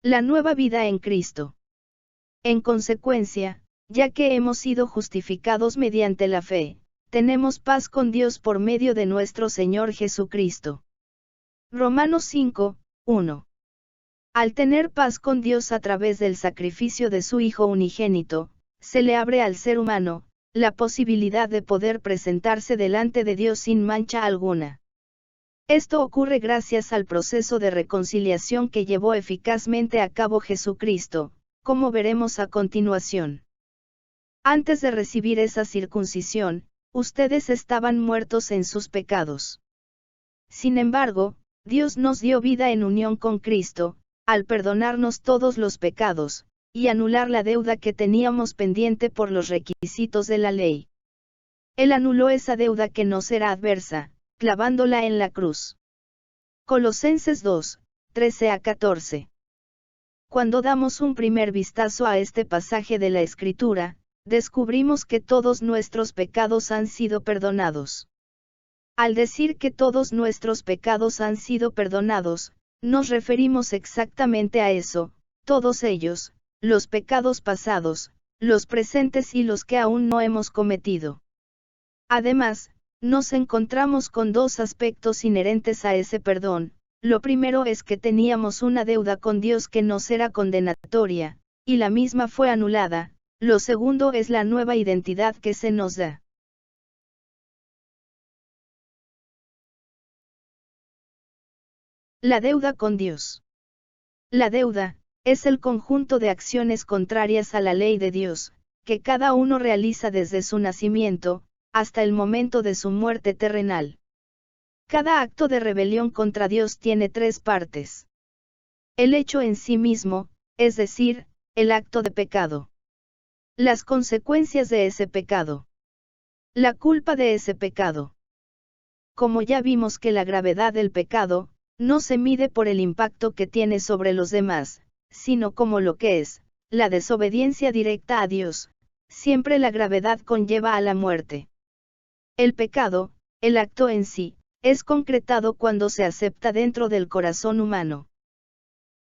La nueva vida en Cristo. En consecuencia, ya que hemos sido justificados mediante la fe, tenemos paz con Dios por medio de nuestro Señor Jesucristo. Romanos 5, 1. Al tener paz con Dios a través del sacrificio de su Hijo unigénito, se le abre al ser humano la posibilidad de poder presentarse delante de Dios sin mancha alguna. Esto ocurre gracias al proceso de reconciliación que llevó eficazmente a cabo Jesucristo, como veremos a continuación. Antes de recibir esa circuncisión, ustedes estaban muertos en sus pecados. Sin embargo, Dios nos dio vida en unión con Cristo, al perdonarnos todos los pecados, y anular la deuda que teníamos pendiente por los requisitos de la ley. Él anuló esa deuda que nos era adversa, clavándola en la cruz. Colosenses 2, 13-14. Cuando damos un primer vistazo a este pasaje de la Escritura, descubrimos que todos nuestros pecados han sido perdonados. Al decir que todos nuestros pecados han sido perdonados, nos referimos exactamente a eso, todos ellos, los pecados pasados, los presentes y los que aún no hemos cometido. Además, nos encontramos con dos aspectos inherentes a ese perdón. Lo primero es que teníamos una deuda con Dios que nos era condenatoria, y la misma fue anulada. Lo segundo es la nueva identidad que se nos da. La deuda con Dios. La deuda es el conjunto de acciones contrarias a la ley de Dios, que cada uno realiza desde su nacimiento, hasta el momento de su muerte terrenal. Cada acto de rebelión contra Dios tiene tres partes. El hecho en sí mismo, es decir, el acto de pecado. Las consecuencias de ese pecado. La culpa de ese pecado. Como ya vimos que la gravedad del pecado, no se mide por el impacto que tiene sobre los demás, sino como lo que es, la desobediencia directa a Dios, siempre la gravedad conlleva a la muerte. El pecado, el acto en sí, es concretado cuando se acepta dentro del corazón humano.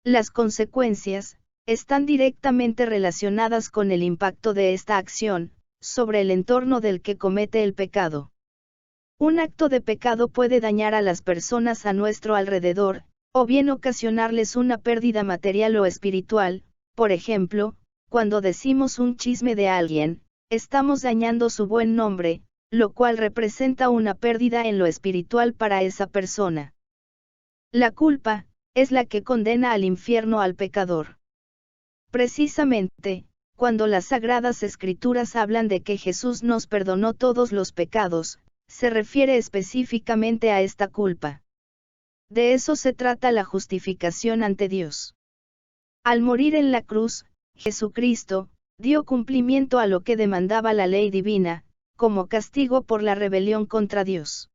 Las consecuencias, están directamente relacionadas con el impacto de esta acción, sobre el entorno del que comete el pecado. Un acto de pecado puede dañar a las personas a nuestro alrededor, o bien ocasionarles una pérdida material o espiritual. Por ejemplo, cuando decimos un chisme de alguien, estamos dañando su buen nombre, lo cual representa una pérdida en lo espiritual para esa persona. La culpa es la que condena al infierno al pecador. Precisamente, cuando las Sagradas Escrituras hablan de que Jesús nos perdonó todos los pecados, se refiere específicamente a esta culpa. De eso se trata la justificación ante Dios. Al morir en la cruz, Jesucristo dio cumplimiento a lo que demandaba la ley divina, como castigo por la rebelión contra Dios.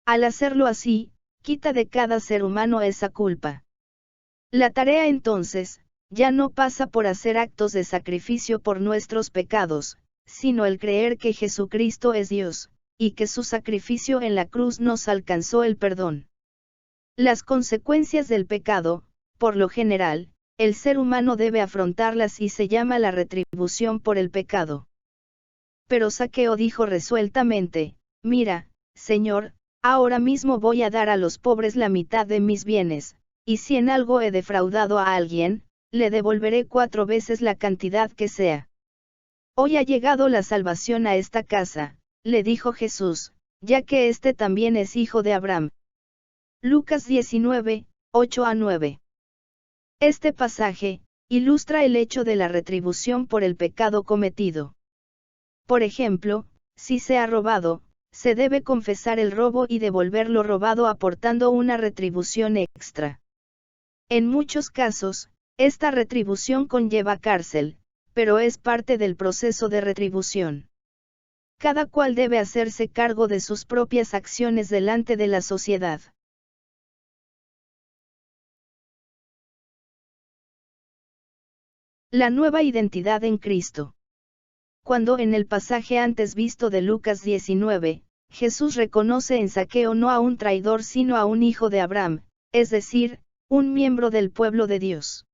Al hacerlo así, quita de cada ser humano esa culpa. La tarea entonces, ya no pasa por hacer actos de sacrificio por nuestros pecados, sino el creer que Jesucristo es Dios, y que su sacrificio en la cruz nos alcanzó el perdón. Las consecuencias del pecado, por lo general, el ser humano debe afrontarlas y se llama la retribución por el pecado. Pero Zaqueo dijo resueltamente: mira, Señor, ahora mismo voy a dar a los pobres la mitad de mis bienes, y si en algo he defraudado a alguien, le devolveré 4 veces la cantidad que sea. Hoy ha llegado la salvación a esta casa, le dijo Jesús, ya que este también es hijo de Abraham. Lucas 19, 8-9. Este pasaje ilustra el hecho de la retribución por el pecado cometido. Por ejemplo, si se ha robado, se debe confesar el robo y devolver lo robado aportando una retribución extra. En muchos casos, esta retribución conlleva cárcel, pero es parte del proceso de retribución. Cada cual debe hacerse cargo de sus propias acciones delante de la sociedad. La nueva identidad en Cristo. Cuando en el pasaje antes visto de Lucas 19, Jesús reconoce en Zaqueo no a un traidor sino a un hijo de Abraham, es decir, un miembro del pueblo de Dios.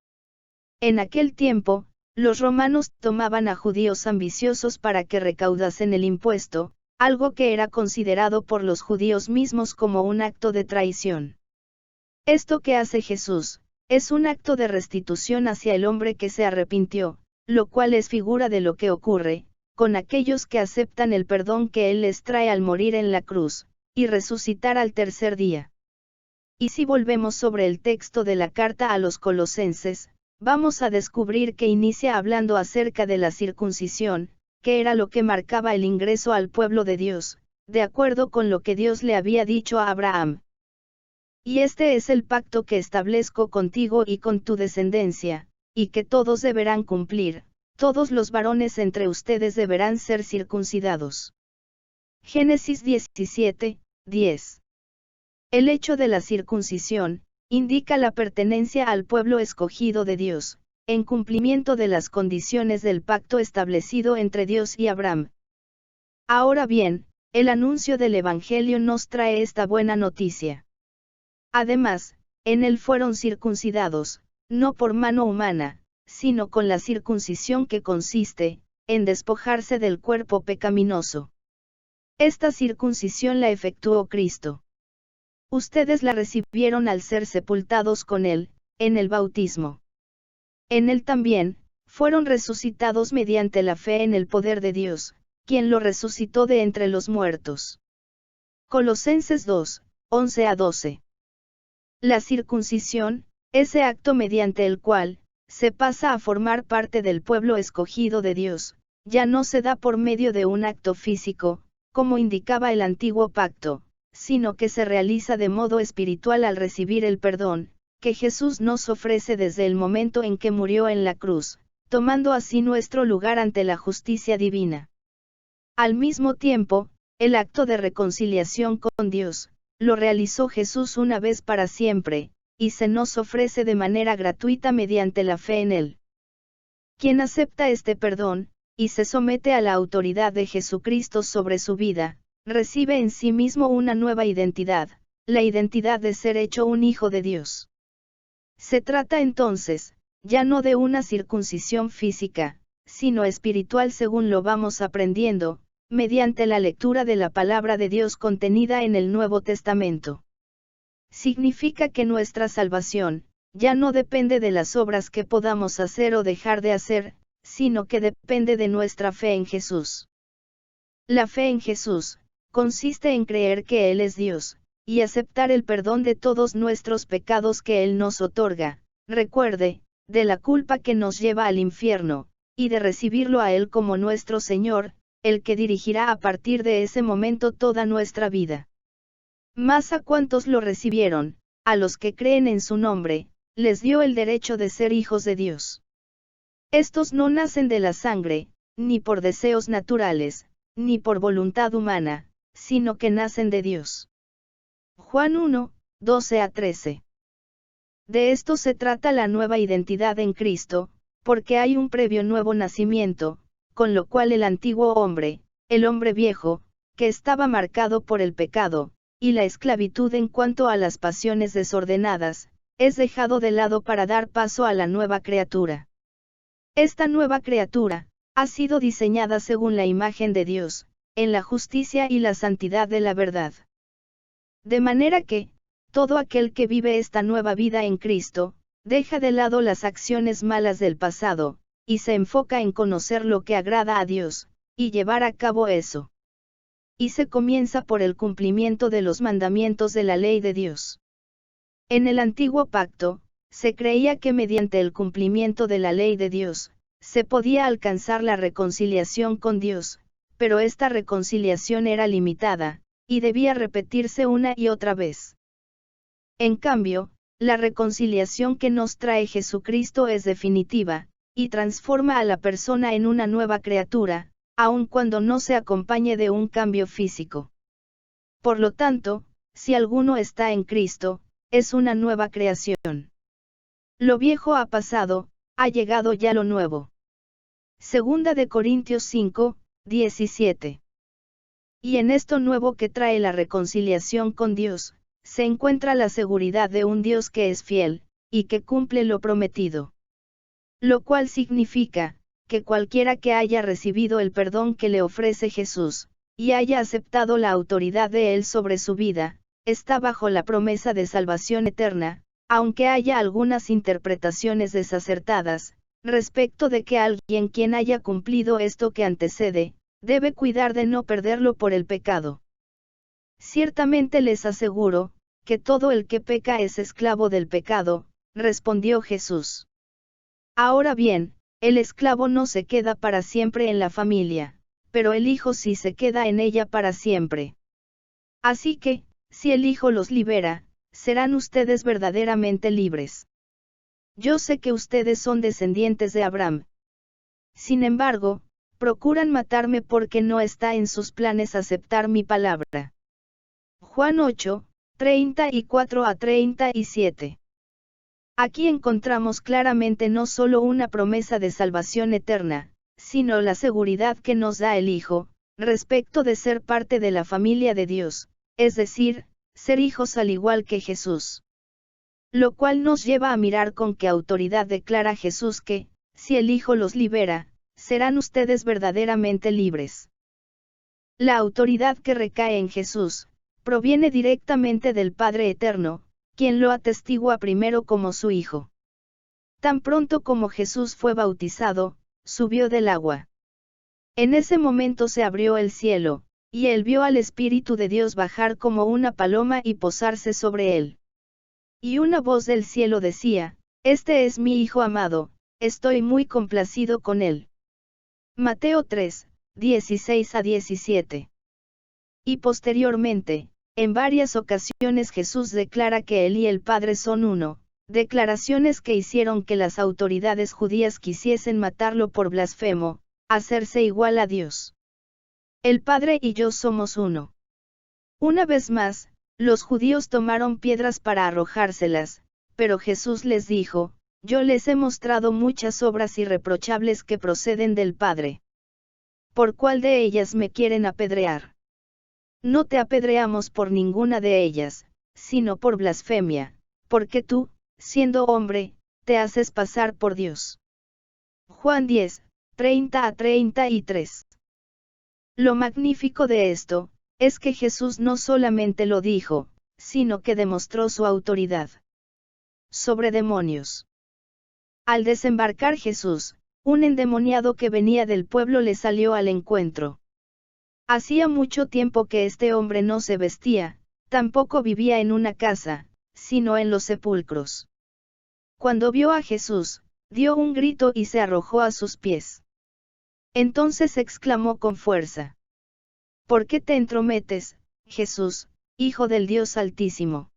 En aquel tiempo, los romanos tomaban a judíos ambiciosos para que recaudasen el impuesto, algo que era considerado por los judíos mismos como un acto de traición. Esto que hace Jesús, es un acto de restitución hacia el hombre que se arrepintió, lo cual es figura de lo que ocurre con aquellos que aceptan el perdón que Él les trae al morir en la cruz, y resucitar al tercer día. Y si volvemos sobre el texto de la carta a los Colosenses, vamos a descubrir que inicia hablando acerca de la circuncisión, que era lo que marcaba el ingreso al pueblo de Dios, de acuerdo con lo que Dios le había dicho a Abraham. Y este es el pacto que establezco contigo y con tu descendencia, y que todos deberán cumplir, todos los varones entre ustedes deberán ser circuncidados. Génesis 17, 10. El hecho de la circuncisión, indica la pertenencia al pueblo escogido de Dios, en cumplimiento de las condiciones del pacto establecido entre Dios y Abraham. Ahora bien, el anuncio del Evangelio nos trae esta buena noticia. Además, en él fueron circuncidados, no por mano humana, sino con la circuncisión que consiste en despojarse del cuerpo pecaminoso. Esta circuncisión la efectuó Cristo. Ustedes la recibieron al ser sepultados con Él, en el bautismo. En Él también, fueron resucitados mediante la fe en el poder de Dios, quien lo resucitó de entre los muertos. Colosenses 2, 11 a 12. La circuncisión, ese acto mediante el cual se pasa a formar parte del pueblo escogido de Dios, ya no se da por medio de un acto físico, como indicaba el antiguo pacto, sino que se realiza de modo espiritual al recibir el perdón, que Jesús nos ofrece desde el momento en que murió en la cruz, tomando así nuestro lugar ante la justicia divina. Al mismo tiempo, el acto de reconciliación con Dios, lo realizó Jesús una vez para siempre, y se nos ofrece de manera gratuita mediante la fe en Él. Quien acepta este perdón, y se somete a la autoridad de Jesucristo sobre su vida, recibe en sí mismo una nueva identidad, la identidad de ser hecho un hijo de Dios. Se trata entonces, ya no de una circuncisión física, sino espiritual según lo vamos aprendiendo, mediante la lectura de la palabra de Dios contenida en el Nuevo Testamento. Significa que nuestra salvación, ya no depende de las obras que podamos hacer o dejar de hacer, sino que depende de nuestra fe en Jesús. La fe en Jesús, consiste en creer que Él es Dios, y aceptar el perdón de todos nuestros pecados que Él nos otorga, recuerde, de la culpa que nos lleva al infierno, y de recibirlo a Él como nuestro Señor, el que dirigirá a partir de ese momento toda nuestra vida. Mas a cuantos lo recibieron, a los que creen en su nombre, les dio el derecho de ser hijos de Dios. Estos no nacen de la sangre, ni por deseos naturales, ni por voluntad humana, sino que nacen de Dios. Juan 1, 12 a 13. De esto se trata la nueva identidad en Cristo, porque hay un previo nuevo nacimiento, con lo cual el antiguo hombre, el hombre viejo, que estaba marcado por el pecado, y la esclavitud en cuanto a las pasiones desordenadas, es dejado de lado para dar paso a la nueva criatura. Esta nueva criatura, ha sido diseñada según la imagen de Dios, en la justicia y la santidad de la verdad. De manera que, todo aquel que vive esta nueva vida en Cristo, deja de lado las acciones malas del pasado, y se enfoca en conocer lo que agrada a Dios, y llevar a cabo eso. Y se comienza por el cumplimiento de los mandamientos de la ley de Dios. En el antiguo pacto, se creía que mediante el cumplimiento de la ley de Dios, se podía alcanzar la reconciliación con Dios, pero esta reconciliación era limitada, y debía repetirse una y otra vez. En cambio, la reconciliación que nos trae Jesucristo es definitiva, y transforma a la persona en una nueva criatura, aun cuando no se acompañe de un cambio físico. Por lo tanto, si alguno está en Cristo, es una nueva creación. Lo viejo ha pasado, ha llegado ya lo nuevo. Segunda de Corintios 5, 17. Y en esto nuevo que trae la reconciliación con Dios, se encuentra la seguridad de un Dios que es fiel, y que cumple lo prometido. Lo cual significa, que cualquiera que haya recibido el perdón que le ofrece Jesús, y haya aceptado la autoridad de Él sobre su vida, está bajo la promesa de salvación eterna, aunque haya algunas interpretaciones desacertadas, respecto de que alguien quien haya cumplido esto que antecede, debe cuidar de no perderlo por el pecado. Ciertamente les aseguro, que todo el que peca es esclavo del pecado, respondió Jesús. Ahora bien, el esclavo no se queda para siempre en la familia, pero el hijo sí se queda en ella para siempre. Así que, si el hijo los libera, serán ustedes verdaderamente libres. Yo sé que ustedes son descendientes de Abraham. Sin embargo, procuran matarme porque no está en sus planes aceptar mi palabra. Juan 8, 34 a 37. Aquí encontramos claramente no solo una promesa de salvación eterna, sino la seguridad que nos da el Hijo, respecto de ser parte de la familia de Dios, es decir, ser hijos al igual que Jesús. Lo cual nos lleva a mirar con qué autoridad declara Jesús que, si el Hijo los libera, serán ustedes verdaderamente libres. La autoridad que recae en Jesús, proviene directamente del Padre Eterno, quien lo atestigua primero como su Hijo. Tan pronto como Jesús fue bautizado, subió del agua. En ese momento se abrió el cielo, y él vio al Espíritu de Dios bajar como una paloma y posarse sobre él. Y una voz del cielo decía, «Este es mi Hijo amado, estoy muy complacido con él». Mateo 3, 16 a 17. Y posteriormente, en varias ocasiones Jesús declara que Él y el Padre son uno, declaraciones que hicieron que las autoridades judías quisiesen matarlo por blasfemo, hacerse igual a Dios. El Padre y yo somos uno. Una vez más, los judíos tomaron piedras para arrojárselas, pero Jesús les dijo, yo les he mostrado muchas obras irreprochables que proceden del Padre. ¿Por cuál de ellas me quieren apedrear? No te apedreamos por ninguna de ellas, sino por blasfemia, porque tú, siendo hombre, te haces pasar por Dios. Juan 10, 30 a 33. Lo magnífico de esto, es que Jesús no solamente lo dijo, sino que demostró su autoridad sobre demonios. Al desembarcar Jesús, un endemoniado que venía del pueblo le salió al encuentro. Hacía mucho tiempo que este hombre no se vestía, tampoco vivía en una casa, sino en los sepulcros. Cuando vio a Jesús, dio un grito y se arrojó a sus pies. Entonces exclamó con fuerza: ¿Por qué te entrometes, Jesús, Hijo del Dios Altísimo?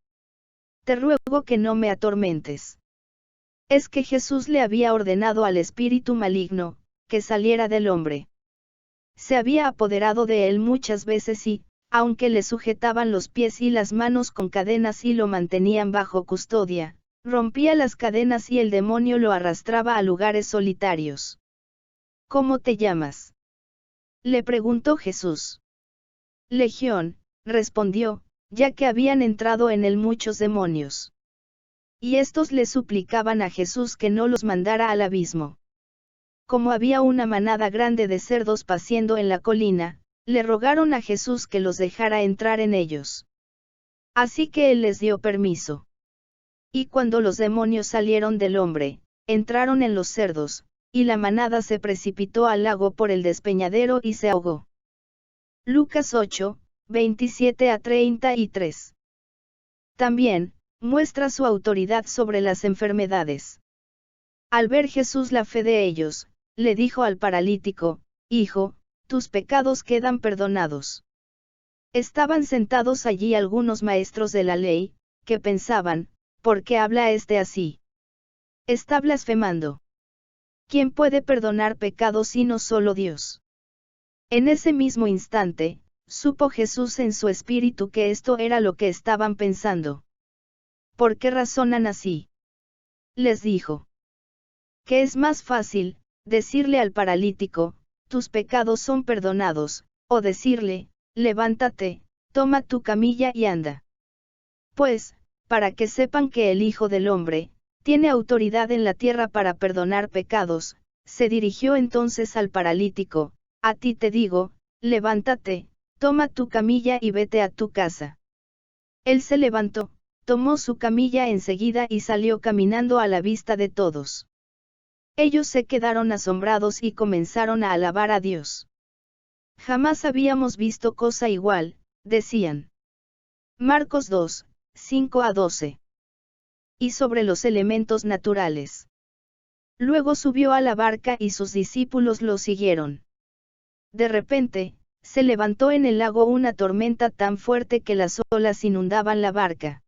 Te ruego que no me atormentes. Es que Jesús le había ordenado al espíritu maligno, que saliera del hombre. Se había apoderado de él muchas veces y, aunque le sujetaban los pies y las manos con cadenas y lo mantenían bajo custodia, rompía las cadenas y el demonio lo arrastraba a lugares solitarios. ¿Cómo te llamas?, le preguntó Jesús. Legión, respondió, ya que habían entrado en él muchos demonios. Y estos le suplicaban a Jesús que no los mandara al abismo. Como había una manada grande de cerdos paciendo en la colina, le rogaron a Jesús que los dejara entrar en ellos. Así que él les dio permiso. Y cuando los demonios salieron del hombre, entraron en los cerdos, y la manada se precipitó al lago por el despeñadero y se ahogó. Lucas 8, 27 a 33. También, muestra su autoridad sobre las enfermedades. Al ver Jesús la fe de ellos, le dijo al paralítico: Hijo, tus pecados quedan perdonados. Estaban sentados allí algunos maestros de la ley, que pensaban: ¿por qué habla este así? Está blasfemando. ¿Quién puede perdonar pecados sino solo Dios? En ese mismo instante, supo Jesús en su espíritu que esto era lo que estaban pensando. ¿Por qué razonan así?, les dijo. ¿Qué es más fácil, decirle al paralítico: tus pecados son perdonados, o decirle: levántate, toma tu camilla y anda? Pues, para que sepan que el Hijo del Hombre, Tiene autoridad en la tierra para perdonar pecados. Se dirigió entonces al paralítico: a ti te digo, levántate, toma tu camilla y vete a tu casa. Él se levantó, tomó su camilla enseguida y salió caminando a la vista de todos. Ellos se quedaron asombrados y comenzaron a alabar a Dios. Jamás habíamos visto cosa igual, decían. Marcos 2, 5-12. Y sobre los elementos naturales. Luego subió a la barca y sus discípulos lo siguieron. De repente, se levantó en el lago una tormenta tan fuerte que las olas inundaban la barca.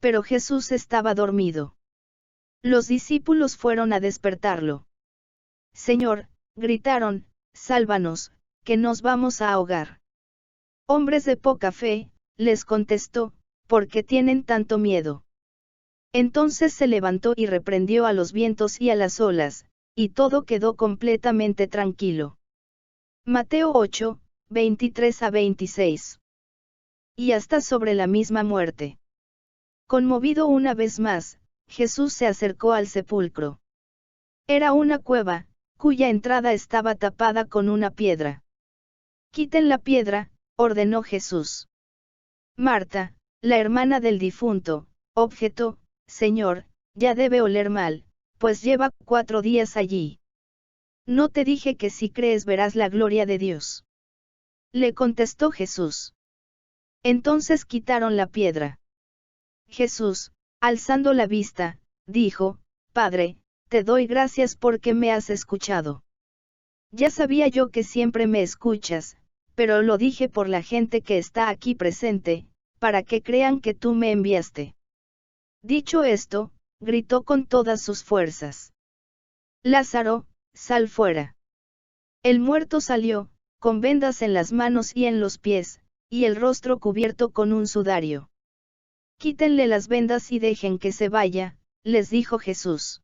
Pero Jesús estaba dormido. Los discípulos fueron a despertarlo. Señor, gritaron, sálvanos, que nos vamos a ahogar. Hombres de poca fe, les contestó, ¿por qué tienen tanto miedo? Entonces se levantó y reprendió a los vientos y a las olas, y todo quedó completamente tranquilo. Mateo 8, 23-26. Y hasta sobre la misma muerte. Conmovido una vez más, Jesús se acercó al sepulcro. Era una cueva, cuya entrada estaba tapada con una piedra. Quiten la piedra, ordenó Jesús. Marta, la hermana del difunto, objetó: Señor, ya debe oler mal, pues lleva 4 días allí. ¿No te dije que si crees verás la gloria de Dios? Le contestó Jesús. Entonces quitaron la piedra. Jesús, alzando la vista, dijo: Padre, te doy gracias porque me has escuchado. Ya sabía yo que siempre me escuchas, pero lo dije por la gente que está aquí presente, para que crean que tú me enviaste. Dicho esto, gritó con todas sus fuerzas: Lázaro, sal fuera. El muerto salió, con vendas en las manos y en los pies, y el rostro cubierto con un sudario. Quítenle las vendas y dejen que se vaya, les dijo Jesús.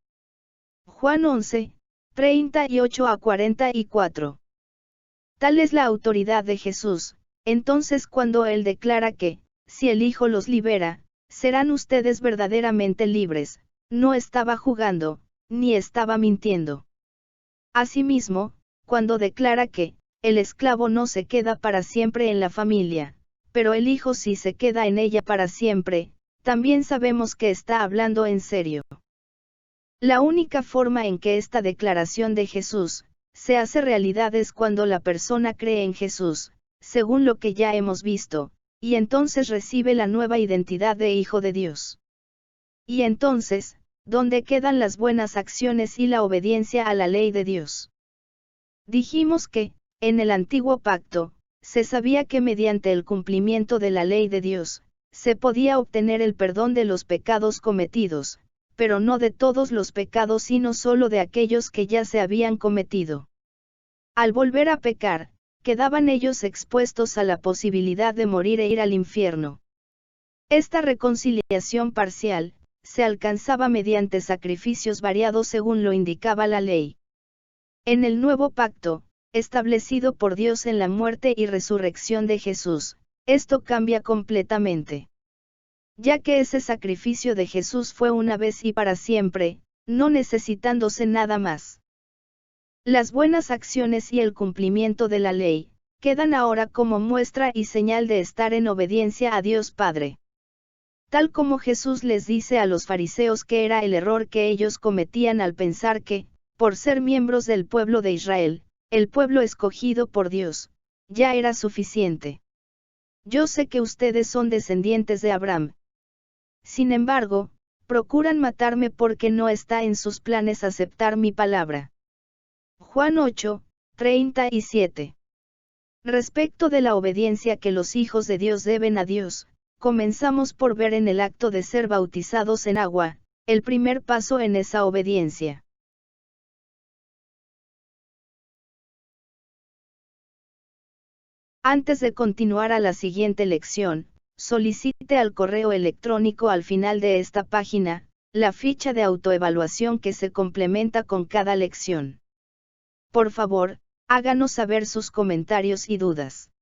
Juan 11, 38-44. Tal es la autoridad de Jesús. Entonces cuando Él declara que, si el Hijo los libera, serán ustedes verdaderamente libres, no estaba jugando, ni estaba mintiendo. Asimismo, cuando declara que, el esclavo no se queda para siempre en la familia, pero el Hijo sí se queda en ella para siempre, también sabemos que está hablando en serio. La única forma en que esta declaración de Jesús se hace realidad es cuando la persona cree en Jesús, según lo que ya hemos visto, y entonces recibe la nueva identidad de Hijo de Dios. Y entonces, ¿dónde quedan las buenas acciones y la obediencia a la ley de Dios? Dijimos que, en el antiguo pacto, se sabía que mediante el cumplimiento de la ley de Dios, se podía obtener el perdón de los pecados cometidos, pero no de todos los pecados sino solo de aquellos que ya se habían cometido. Al volver a pecar, quedaban ellos expuestos a la posibilidad de morir e ir al infierno. Esta reconciliación parcial, se alcanzaba mediante sacrificios variados según lo indicaba la ley. En el nuevo pacto, establecido por Dios en la muerte y resurrección de Jesús, esto cambia completamente. Ya que ese sacrificio de Jesús fue una vez y para siempre, no necesitándose nada más. Las buenas acciones y el cumplimiento de la ley, quedan ahora como muestra y señal de estar en obediencia a Dios Padre. Tal como Jesús les dice a los fariseos que era el error que ellos cometían al pensar que, por ser miembros del pueblo de Israel, el pueblo escogido por Dios, ya era suficiente. Yo sé que ustedes son descendientes de Abraham. Sin embargo, procuran matarme porque no está en sus planes aceptar mi palabra. Juan 8, 37. Respecto de la obediencia que los hijos de Dios deben a Dios, comenzamos por ver en el acto de ser bautizados en agua, el primer paso en esa obediencia. Antes de continuar a la siguiente lección, solicite al correo electrónico al final de esta página, la ficha de autoevaluación que se complementa con cada lección. Por favor, háganos saber sus comentarios y dudas.